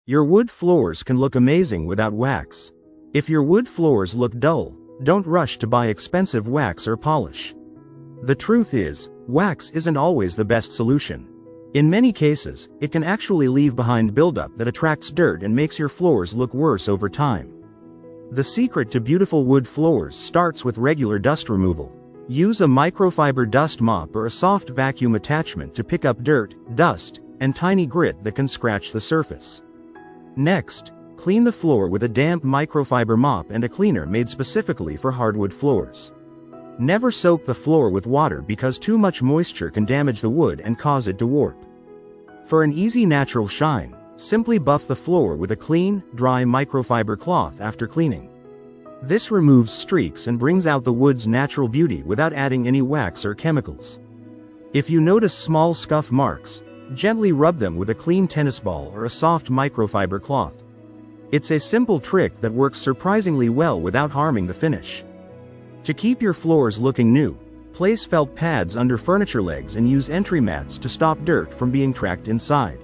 Your wood floors can look amazing without wax. If your wood floors look dull, don't rush to buy expensive wax or polish. The truth is, wax isn't always the best solution. In many cases, it can actually leave behind buildup that attracts dirt and makes your floors look worse over time. The secret to beautiful wood floors starts with regular dust removal. Use a microfiber dust mop or a soft vacuum attachment to pick up dirt, dust, and tiny grit that can scratch the surface. Next, clean the floor with a damp microfiber mop and a cleaner made specifically for hardwood floors. Never soak the floor with water because too much moisture can damage the wood and cause it to warp. For an easy natural shine, simply buff the floor with a clean, dry microfiber cloth after cleaning. This removes streaks and brings out the wood's natural beauty without adding any wax or chemicals. If you notice small scuff marks, gently rub them with a clean tennis ball or a soft microfiber cloth. It's a simple trick that works surprisingly well without harming the finish. To keep your floors looking new, place felt pads under furniture legs and use entry mats to stop dirt from being tracked inside.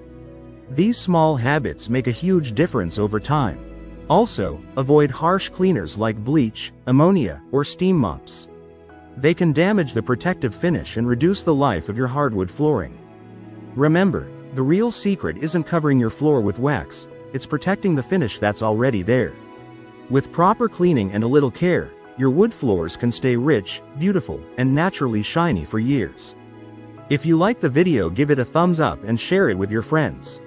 These small habits make a huge difference over time. Also, avoid harsh cleaners like bleach, ammonia, or steam mops. They can damage the protective finish and reduce the life of your hardwood flooring. Remember, the real secret isn't covering your floor with wax, it's protecting the finish that's already there. With proper cleaning and a little care, your wood floors can stay rich, beautiful, and naturally shiny for years. If you like the video, give it a thumbs up and share it with your friends.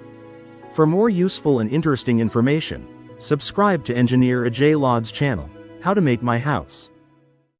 For more useful and interesting information, subscribe to Engineer Ajay Lod's channel, How to Make My House.